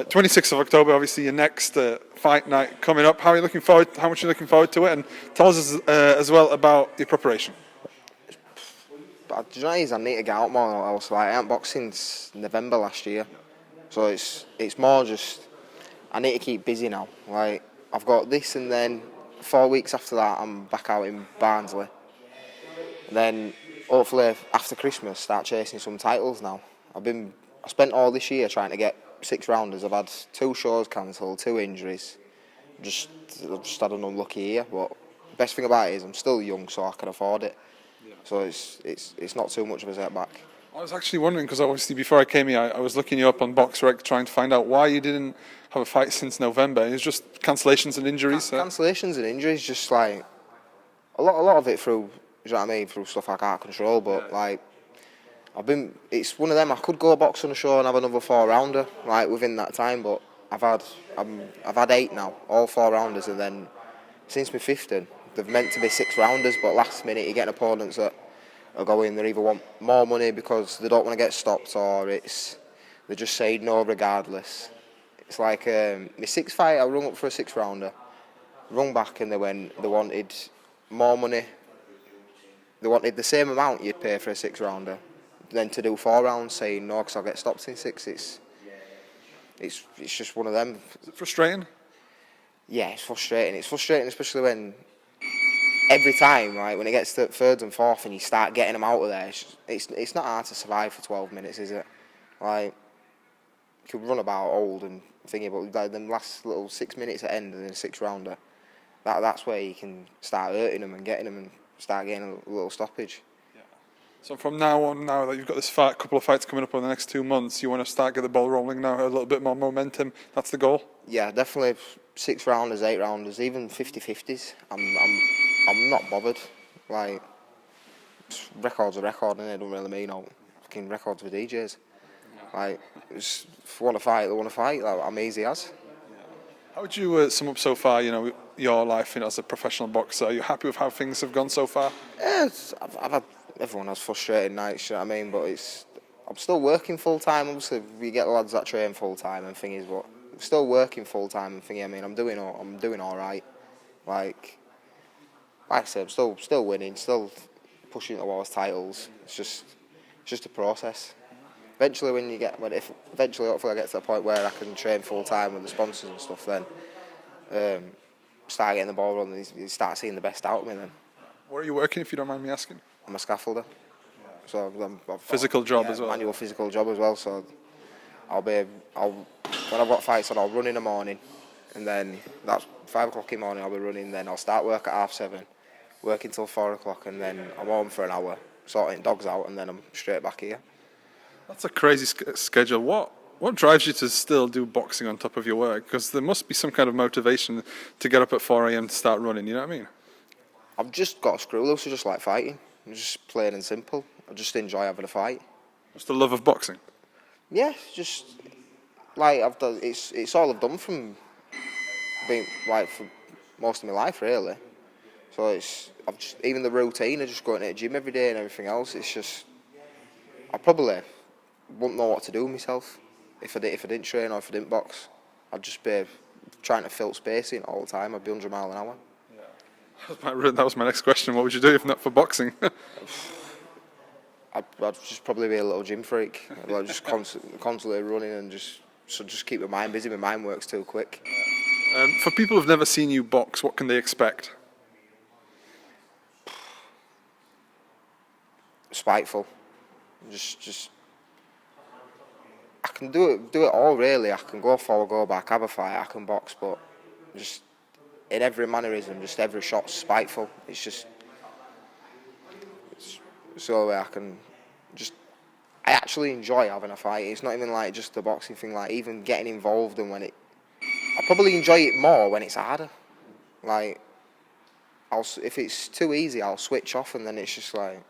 26th of October, obviously your next fight night coming up. How are you looking forward? How much are you looking forward to it? And tell us as well about your preparation. But do you know what it is? I need to get out more. I haven't boxed since November last year, so it's more just I need to keep busy now. Like I've got this, and then 4 weeks after that, I'm back out in Barnsley. And then hopefully after Christmas, start chasing some titles. Now I spent all this year trying to get 6 rounders. I've had 2 shows cancelled, 2 injuries. I've just had an unlucky year. But the best thing about it is I'm still young, so I can afford it. Yeah. So it's not too much of a setback. I was actually wondering, because obviously before I came here, I was looking you up on BoxRec trying to find out why you didn't have a fight since November. It was just cancellations and injuries. Cancellations and injuries, just like a lot of it through, you know what I mean, through stuff I can't control. But like it's one of them. I could go box on a show and have another 4-rounder like within that time, but I've had 8 now, all 4-rounders, and then since my 15, they've meant to be 6-rounders, but last minute you get opponents that are going, they either want more money because they don't want to get stopped, or they just say no regardless. It's like my 6th fight, I rung up for a 6-rounder, rung back, and they wanted more money. They wanted the same amount you'd pay for a 6-rounder, then to do 4 rounds, saying no because I'll get stopped in 6. It's just one of them. Is it frustrating? Yeah, it's frustrating. It's frustrating, especially when every time, right, when it gets to 3rd and 4th and you start getting them out of there, it's not hard to survive for 12 minutes, is it? Like, you can run about old and thingy, but like, them last little 6 minutes at end and then a 6-rounder, that's where you can start hurting them and getting them and start getting a little stoppage. Yeah. So from now on, now that you've got this couple of fights coming up over the next 2 months, you want to start get the ball rolling now, a little bit more momentum. That's the goal? Yeah, definitely 6-rounders, 8-rounders, even 50-50s. I'm not bothered. Like, record's a record, and it don't really mean no fucking records with DJs. Like, if they want to fight, they want to fight. Like, I'm easy as. How would you sum up so far, your life as a professional boxer? Are you happy with how things have gone so far? Yeah, I've had, everyone has frustrating nights, you know what I mean? But I'm still working full time. Obviously, we get lads that train full time and things, but I'm still working full time and thingy. I mean, I'm doing all right. Like I said, I'm still winning, still pushing towards titles. It's just a process. Eventually, hopefully I get to the point where I can train full time with the sponsors and stuff, then start getting the ball rolling, you start seeing the best out of me then. Where are you working, if you don't mind me asking? I'm a scaffolder. So I'm physical job as well? Manual physical job as well, so when I've got fights on, I'll run in the morning, and then that's 5 o'clock in the morning I'll be running, then I'll start work at 7:30, work until 4 o'clock, and then I'm home for an hour, sorting dogs out, and then I'm straight back here. That's a crazy schedule. What drives you to still do boxing on top of your work? Because there must be some kind of motivation to get up at 4 a.m. to start running, you know what I mean? I've just got a screw loose, I just like fighting. It's just plain and simple. I just enjoy having a fight. What's the love of boxing? Yeah, just like I've done. It's all I've done from being like for most of my life, really. So even the routine of just going to the gym every day and everything else. It's just I probably wouldn't know what to do with myself if I didn't train or if I didn't box. I'd just be trying to fill space in all the time. I'd be 100 miles an hour. Yeah. That was my next question. What would you do if not for boxing? I'd just probably be a little gym freak. Like just constantly running and just keep my mind busy. My mind works too quick. For people who've never seen you box, what can they expect? Spiteful. Just I can do it all really. I can go forward, go back, have a fight. I can box, but just in every mannerism, just every shot's spiteful. It's so I actually enjoy having a fight. It's not even like just the boxing thing. Like even getting involved, and I probably enjoy it more when it's harder. Like if it's too easy, I'll switch off, and then it's just like.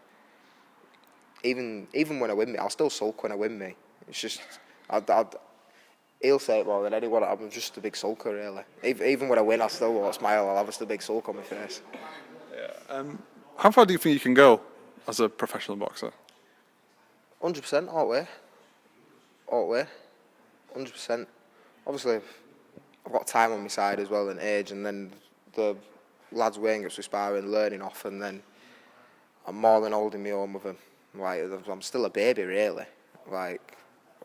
Even when I win me, I'll still sulk when I win me. It's just, he'll say it more than anyone. I'm just a big sulker, really. Even when I win, I still won't smile. I'll have just a big sulk on my face. Yeah. How far do you think you can go as a professional boxer? 100% all the way. 100%. obviously I've got time on my side as well and age, and then the lads weighing ups with sparring, learning off, and then I'm more than holding my own with them. Like, I'm still a baby, really. Like,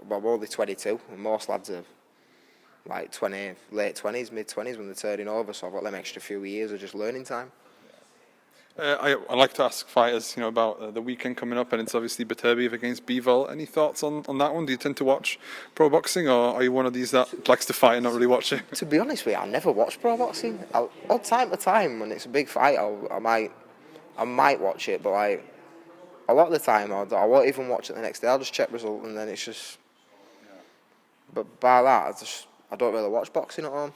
I'm only 22, and most lads are like 20, late 20s, mid 20s when they're turning over. So I've got them extra few years of just learning time. I like to ask fighters, about the weekend coming up, and it's obviously Beterbiev against Bivol. Any thoughts on that one? Do you tend to watch pro boxing, or are you one of these that likes to fight and not really watch it? To be honest with you, I never watch pro boxing. Odd time to time when it's a big fight, I might watch it, but like a lot of the time I won't even watch it the next day. I'll just check result, and then it's just. But by that, I don't really watch boxing at home.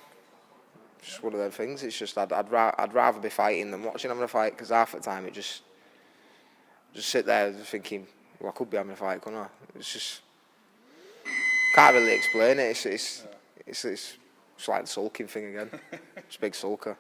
It's just one of them things. It's just I'd rather be fighting than watching having a fight, because half the time it just sit there just thinking, well, I could be having a fight, couldn't I? It's just can't really explain it. It's like the sulking thing again. It's a big sulker.